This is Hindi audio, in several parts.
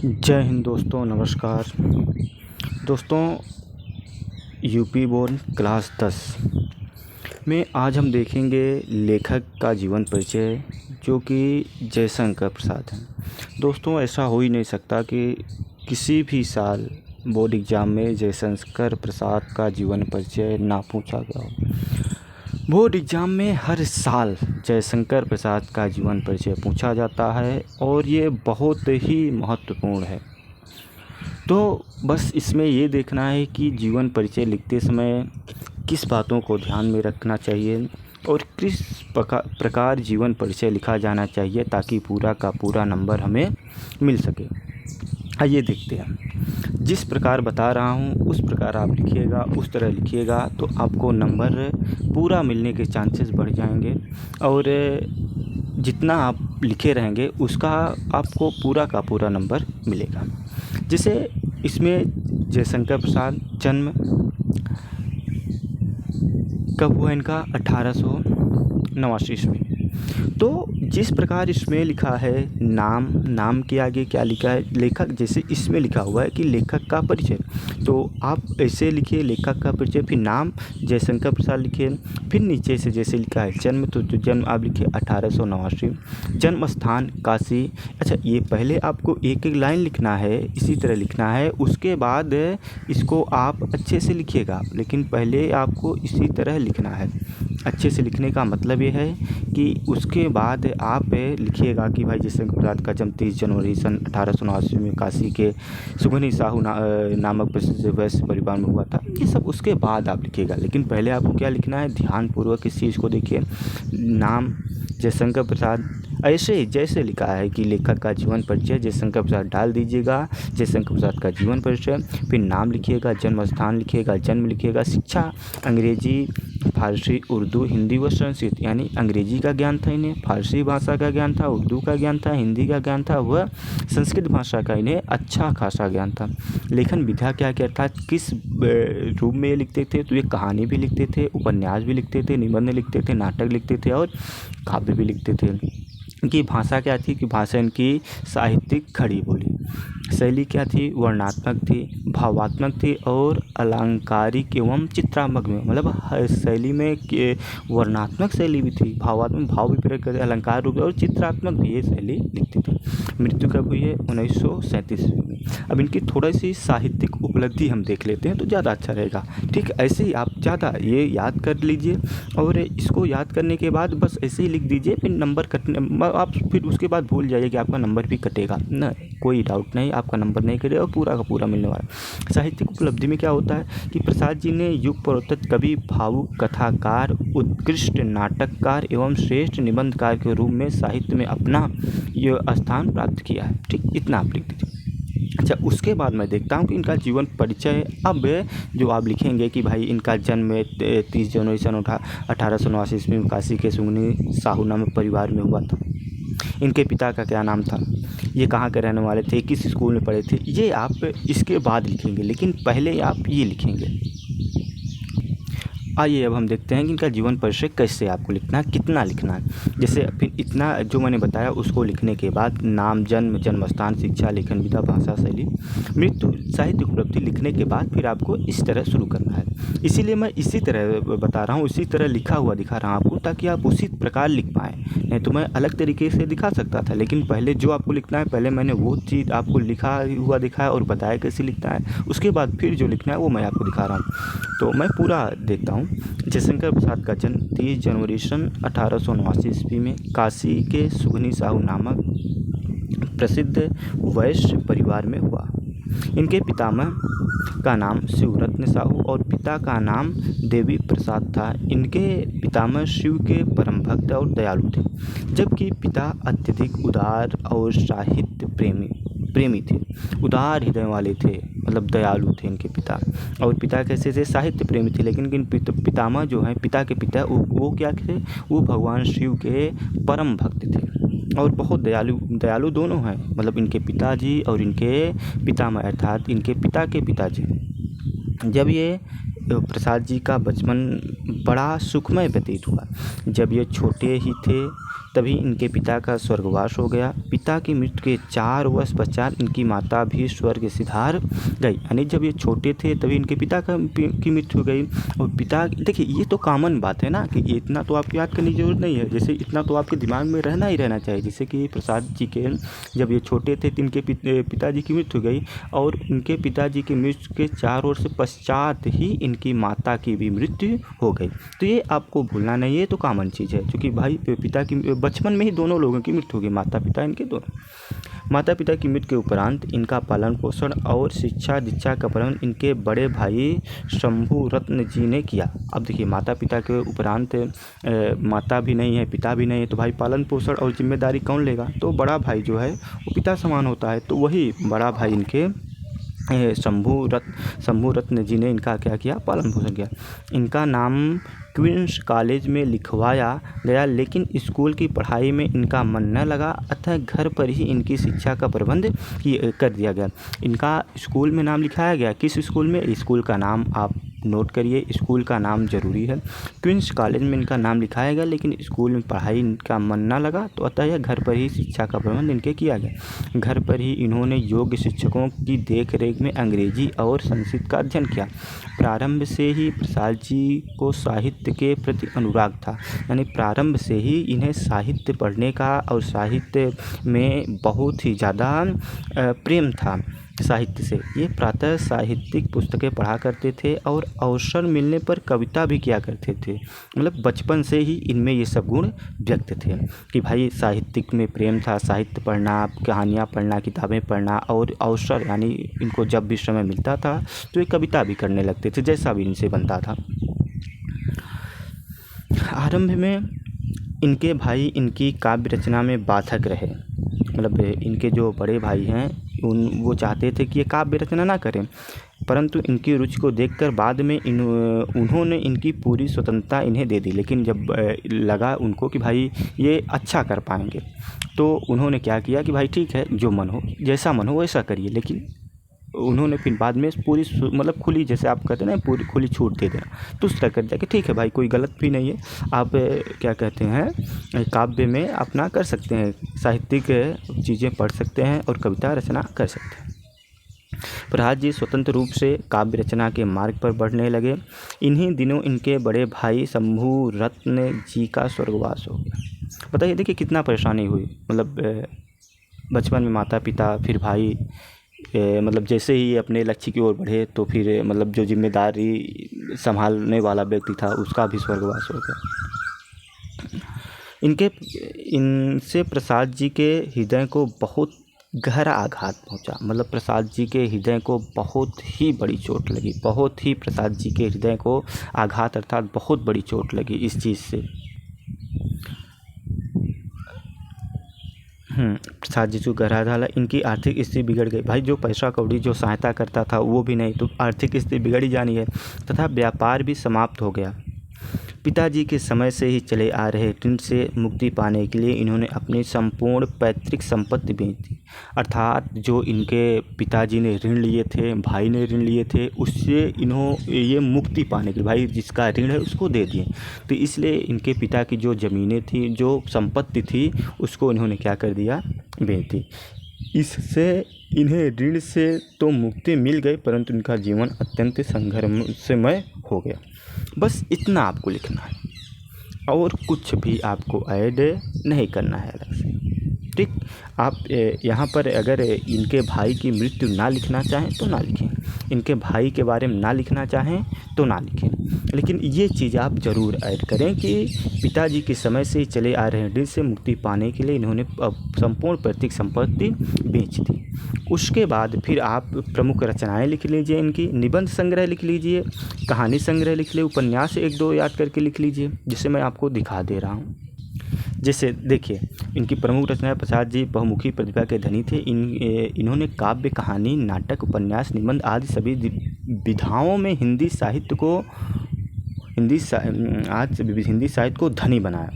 जय हिंद दोस्तों, नमस्कार दोस्तों। यूपी बोर्ड क्लास 10 में आज हम देखेंगे लेखक का जीवन परिचय, जो कि जयशंकर प्रसाद हैं। दोस्तों, ऐसा हो ही नहीं सकता कि किसी भी साल बोर्ड एग्ज़ाम में जयशंकर प्रसाद का जीवन परिचय ना पूछा गया हो। बोर्ड एग्ज़ाम में हर साल जयशंकर प्रसाद का जीवन परिचय पूछा जाता है और ये बहुत ही महत्वपूर्ण है। तो बस इसमें ये देखना है कि जीवन परिचय लिखते समय किस बातों को ध्यान में रखना चाहिए और किस प्रकार जीवन परिचय लिखा जाना चाहिए, ताकि पूरा का पूरा नंबर हमें मिल सके। आइए देखते हैं। जिस प्रकार बता रहा हूँ उस प्रकार आप लिखिएगा, उस तरह लिखिएगा तो आपको नंबर पूरा मिलने के चांसेस बढ़ जाएंगे और जितना आप लिखे रहेंगे उसका आपको पूरा का पूरा नंबर मिलेगा। जैसे इसमें जयशंकर प्रसाद जन्म कब हुआ इनका? 1889 ईस्वी। तो जिस प्रकार इसमें लिखा है नाम के आगे क्या लिखा है लेखक, जैसे इसमें लिखा हुआ है कि लेखक का परिचय, तो आप ऐसे लिखिए लेखक का परिचय, फिर नाम जयशंकर प्रसाद लिखिए, फिर नीचे से जैसे लिखा है जन्म, तो जो जन्म आप लिखिए 1889, जन्म स्थान काशी। अच्छा, ये पहले आपको एक एक लाइन लिखना है, इसी तरह लिखना है, उसके बाद इसको आप अच्छे से लिखिएगा, लेकिन पहले आपको इसी तरह लिखना है। अच्छे से लिखने का मतलब ये है कि उसके बाद आप लिखिएगा कि भाई जयशंकर प्रसाद का जन्म 30 जनवरी सन 1889 में काशी के सुगनी साहू नामक प्रसिद्ध वैश्य परिवार में हुआ था। ये सब उसके बाद आप लिखिएगा, लेकिन पहले आपको क्या लिखना है, ध्यानपूर्वक इस चीज़ को देखिए। नाम जयशंकर प्रसाद ऐसे जैसे लिखा है कि लेखक का जीवन परिचय, जयशंकर प्रसाद डाल दीजिएगा, जयशंकर प्रसाद का जीवन परिचय, फिर नाम लिखिएगा, जन्म स्थान लिखिएगा, जन्म लिखिएगा, शिक्षा अंग्रेजी, फारसी, उर्दू, हिंदी व संस्कृत, यानी अंग्रेजी का ज्ञान था इन्हें, फारसी भाषा का ज्ञान था, उर्दू का ज्ञान था, हिंदी का ज्ञान था व संस्कृत भाषा का इन्हें अच्छा खासा ज्ञान था। लेखन विधा क्या क्या था, किस रूप में ये लिखते थे, तो ये कहानी भी लिखते थे, उपन्यास भी लिखते थे, निबंध लिखते थे, नाटक लिखते थे और काव्य भी लिखते थे। इनकी भाषा क्या थी कि भाषा इनकी साहित्यिक खड़ी बोली। शैली क्या थी? वर्णात्मक थी, भावात्मक थी और अलंकारिक एवं चित्रात्मक में, मतलब शैली में वर्णात्मक शैली भी थी, भावात्मक भाव भी प्रयोग करते, अलंकार रूप और चित्रात्मक भी ये शैली लिखती थी। मृत्यु कब हुई है? 1937 में। अब इनकी थोड़ी सी साहित्यिक उपलब्धि हम देख लेते हैं तो ज़्यादा अच्छा रहेगा। ठीक, ऐसे ही आप ज़्यादा ये याद कर लीजिए और इसको याद करने के बाद बस ऐसे ही लिख दीजिए, फिर नंबर कटने आप फिर उसके बाद भूल जाइए कि आपका नंबर भी कटेगा ना, कोई डाउट नहीं, आपका नंबर नहीं कटेगा और पूरा का पूरा मिलने वाला है। साहित्यिक उपलब्धि में क्या होता है कि प्रसाद जी ने युग परोक्त कवि, भावुक, कथाकार, उत्कृष्ट नाटककार एवं श्रेष्ठ निबंधकार के रूप में साहित्य में अपना ये स्थान प्राप्त किया है। ठीक, इतना आप लिख दीजिए। अच्छा, उसके बाद मैं देखता हूँ कि इनका जीवन परिचय अब जो आप लिखेंगे कि भाई इनका जन्म 30 जनवरी सन 1889 ईस्वी में काशी के सुगनी साहू नामक परिवार में हुआ था। इनके पिता का क्या नाम था, ये कहाँ के रहने वाले थे, किस स्कूल में पढ़े थे, ये आप इसके बाद लिखेंगे, लेकिन पहले आप ये लिखेंगे। आइए अब हम देखते हैं कि इनका जीवन परिचय कैसे आपको लिखना है, कितना लिखना है। जैसे फिर इतना जो मैंने बताया उसको लिखने के बाद नाम, जन्म, जन्म स्थान, शिक्षा, लेखन विधा, भाषा शैली, मृत्यु, साहित्यिक उपलब्धि लिखने के बाद फिर आपको इस तरह शुरू करना है। इसीलिए मैं इसी तरह बता रहा हूँ, इसी तरह लिखा हुआ दिखा रहा हूँ आपको, ताकि आप उसी प्रकार लिख पाएँ। नहीं तो मैं अलग तरीके से दिखा सकता था, लेकिन पहले जो आपको लिखना है, पहले मैंने वो चीज़ आपको लिखा हुआ दिखाया और बताया कैसे लिखना है, उसके बाद फिर जो लिखना है वो मैं आपको दिखा रहा हूँ। तो मैं पूरा देखता हूँ। जयशंकर प्रसाद का जन्म 30 जनवरी सन 1889 ईस्वी में काशी के सुगनी साहू नामक प्रसिद्ध वैश्य परिवार में हुआ। इनके पितामह का नाम शिवरत्न साहू और पिता का नाम देवी प्रसाद था। इनके पितामह शिव के परम भक्त और दयालु थे, जबकि पिता अत्यधिक उदार और साहित्य प्रेमी थे। उदार हृदय वाले थे, मतलब दयालु थे इनके पिता। और पिता कैसे थे? साहित्य प्रेमी थे। लेकिन इन पितामह जो हैं, पिता के पिता, वो क्या थे? वो भगवान शिव के परम भक्त थे और बहुत दयालु दोनों हैं, मतलब इनके पिताजी और इनके पितामह, अर्थात इनके पिता के पिताजी। जब ये प्रसाद जी का बचपन बड़ा सुखमय व्यतीत हुआ। जब ये छोटे ही थे तभी इनके पिता का स्वर्गवास हो गया। पिता की मृत्यु के 4 वर्ष पश्चात इनकी माता भी स्वर्ग सिधार गई। यानी जब ये छोटे थे तभी इनके पिता की मृत्यु हो गई। और पिता, देखिए ये तो कॉमन बात है ना कि इतना तो आपको याद करने की ज़रूरत नहीं है, जैसे इतना तो आपके दिमाग में रहना ही रहना चाहिए। जैसे कि प्रसाद जी के जब ये छोटे थे तो इनके पिताजी की मृत्यु हो गई और इनके पिताजी की मृत्यु के 4 वर्ष पश्चात ही इनकी माता की भी मृत्यु हो गई। तो ये आपको भूलना नहीं है, तो कॉमन चीज़ है, क्योंकि भाई पिता की बचपन में ही दोनों लोगों की मृत्यु हो गई, माता पिता इनके दोनों। माता पिता की मृत्यु के उपरांत इनका पालन पोषण और शिक्षा दीक्षा का प्रबंध इनके बड़े भाई शंभु रत्न जी ने किया। अब देखिए माता पिता के उपरांत माता भी नहीं है, पिता भी नहीं है, तो भाई पालन पोषण और जिम्मेदारी कौन लेगा? तो बड़ा भाई जो है वो पिता समान होता है। तो वही बड़ा भाई इनके शंभु रत्न जी ने इनका क्या किया? पालन पोषण किया। इनका नाम क्वींस कॉलेज में लिखवाया गया, लेकिन स्कूल की पढ़ाई में इनका मन न लगा, अतः घर पर ही इनकी शिक्षा का प्रबंध कर दिया गया। इनका स्कूल में नाम लिखाया गया। किस स्कूल में? स्कूल का नाम आप नोट करिए, स्कूल का नाम ज़रूरी है। क्वींस कॉलेज में इनका नाम लिखाया गया, लेकिन स्कूल में पढ़ाई इनका मन ना लगा, तो अतः यह घर पर ही शिक्षा का प्रबंध इनके किया गया। घर पर ही इन्होंने योग्य शिक्षकों की देख रेख में अंग्रेजी और संस्कृत का अध्ययन किया। प्रारंभ से ही प्रसाद जी को साहित्य के प्रति अनुराग था, यानी प्रारंभ से ही इन्हें साहित्य पढ़ने का और साहित्य में बहुत ही ज़्यादा प्रेम था। साहित्य से ये प्रातः साहित्यिक पुस्तकें पढ़ा करते थे और अवसर मिलने पर कविता भी किया करते थे। मतलब बचपन से ही इनमें ये सब गुण व्यक्त थे कि भाई साहित्यिक में प्रेम था, साहित्य पढ़ना, कहानियाँ पढ़ना, किताबें पढ़ना, और अवसर यानी इनको जब भी समय मिलता था तो ये कविता भी करने लगते थे, जैसा भी इनसे बनता था। आरंभ में इनके भाई इनकी काव्य रचना में बाधक रहे। मतलब इनके जो बड़े भाई हैं वो चाहते थे कि ये काव्य रचना ना करें, परंतु इनकी रुचि को देखकर बाद में उन्होंने इनकी पूरी स्वतंत्रता इन्हें दे दी। लेकिन जब लगा उनको कि भाई ये अच्छा कर पाएंगे, तो उन्होंने क्या किया कि भाई ठीक है, जो मन हो, जैसा मन हो वैसा करिए। लेकिन उन्होंने फिर बाद में पूरी मतलब खुली, जैसे आप कहते हैं ना, पूरी खुली छूट दे देना, तो उस तरह कर दिया कि ठीक है भाई, कोई गलत भी नहीं है, आप क्या कहते हैं काव्य में अपना कर सकते हैं, साहित्यिक चीज़ें पढ़ सकते हैं और कविता रचना कर सकते हैं। प्रसाद जी स्वतंत्र रूप से काव्य रचना के मार्ग पर बढ़ने लगे। इन्हीं दिनों इनके बड़े भाई शंभु रत्न जी का स्वर्गवास हो गया। बताइए, देखिए कितना परेशानी हुई। मतलब बचपन में माता पिता, फिर भाई, मतलब जैसे ही अपने लक्ष्य की ओर बढ़े तो फिर मतलब जो जिम्मेदारी संभालने वाला व्यक्ति था उसका भी स्वर्गवास हो गया। इनसे प्रसाद जी के हृदय को बहुत गहरा आघात पहुंचा। मतलब प्रसाद जी के हृदय को बहुत ही बड़ी चोट लगी, बहुत ही प्रसाद जी के हृदय को आघात अर्थात बहुत बड़ी चोट लगी इस चीज़ से। प्रसाद जी को गहरा डाला। इनकी आर्थिक स्थिति बिगड़ गई। भाई जो पैसा कौड़ी जो सहायता करता था वो भी नहीं, तो आर्थिक स्थिति बिगड़ ही जानी है। तथा व्यापार भी समाप्त हो गया। पिताजी के समय से ही चले आ रहे ऋण से मुक्ति पाने के लिए इन्होंने अपनी संपूर्ण पैतृक संपत्ति बेच दी। अर्थात जो इनके पिताजी ने ऋण लिए थे, भाई ने ऋण लिए थे, उससे ये मुक्ति पाने के लिए भाई जिसका ऋण है उसको दे दिए। तो इसलिए इनके पिता की जो ज़मीनें थी, जो संपत्ति थी, उसको इन्होंने क्या कर दिया? बेच दी। इससे इन्हें ऋण से तो मुक्ति मिल गई, परंतु इनका जीवन अत्यंत संघर्षमय हो गया। बस इतना आपको लिखना है और कुछ भी आपको ऐड नहीं करना है अलग से, ठीक। आप यहाँ पर अगर इनके भाई की मृत्यु ना लिखना चाहें तो ना लिखें, इनके भाई के बारे में ना लिखना चाहें तो ना लिखें, लेकिन ये चीज़ आप ज़रूर ऐड करें कि पिताजी के समय से चले आ रहे ऋण से मुक्ति पाने के लिए इन्होंने संपूर्ण पैतृक संपत्ति बेच दी। उसके बाद फिर आप प्रमुख रचनाएं लिख लीजिए, इनकी निबंध संग्रह लिख लीजिए, कहानी संग्रह लिख लीजिए, उपन्यास 1-2 याद करके लिख लीजिए, जिसे मैं आपको दिखा दे रहा हूँ। जैसे देखिए, इनकी प्रमुख रचना, प्रसाद जी बहुमुखी प्रतिभा के धनी थे। इन्होंने काव्य, कहानी, नाटक, उपन्यास, निबंध आदि सभी विधाओं में हिंदी साहित्य को धनी बनाया।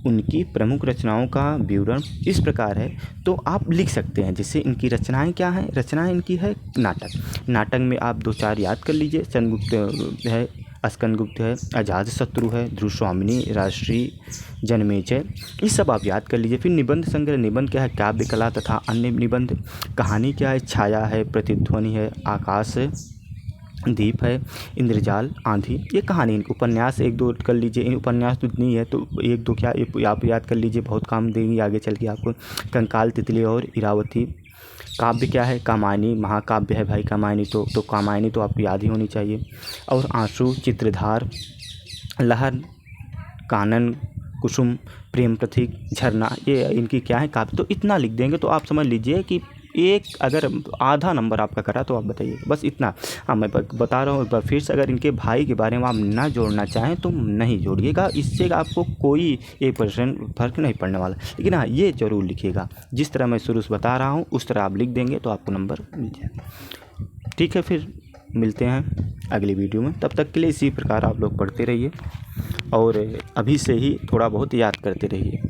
उनकी प्रमुख रचनाओं का विवरण इस प्रकार है, तो आप लिख सकते हैं। जैसे इनकी रचनाएं क्या हैं? रचनाएं इनकी है नाटक। नाटक में आप 2-4 याद कर लीजिए। चंद्रगुप्त है, स्कंदगुप्त है, अजातशत्रु है, ध्रुवस्वामिनी, राष्ट्रीय जनमेजय, ये सब आप याद कर लीजिए। फिर निबंध संग्रह, निबंध क्या है, काव्य कला तथा अन्य निबंध। कहानी क्या है, छाया है, प्रतिध्वनि है, आकाश है, दीप है, इंद्रजाल, आंधी, ये कहानी। उपन्यास एक दो कर लीजिए, इन उपन्यास तो नहीं है तो एक दो क्या आप याद कर लीजिए, बहुत काम देंगी आगे चल के आपको। कंकाल, तितली और इरावती। काव्य क्या है, कामायनी, महाकाव्य है भाई कामायनी, तो कामायनी तो आपको याद ही होनी चाहिए। और आंसू, चित्रधार, लहर, कानन, कुसुम, प्रेम प्रतीक, झरना, ये इनकी क्या है काव्य। तो इतना लिख देंगे तो आप समझ लीजिए कि एक अगर आधा नंबर आपका करा तो आप बताइए, बस इतना। हाँ, मैं बता रहा हूँ एक बार फिर से, अगर इनके भाई के बारे में आप ना जोड़ना चाहें तो नहीं जोड़िएगा, इससे आपको कोई 1% फर्क नहीं पड़ने वाला। लेकिन हाँ, ये ज़रूर लिखिएगा, जिस तरह मैं शुरू से बता रहा हूँ उस तरह आप लिख देंगे तो आपको नंबर मिल जाएगा। ठीक है, फिर मिलते हैं अगली वीडियो में। तब तक के लिए इसी प्रकार आप लोग पढ़ते रहिए और अभी से ही थोड़ा बहुत याद करते रहिए।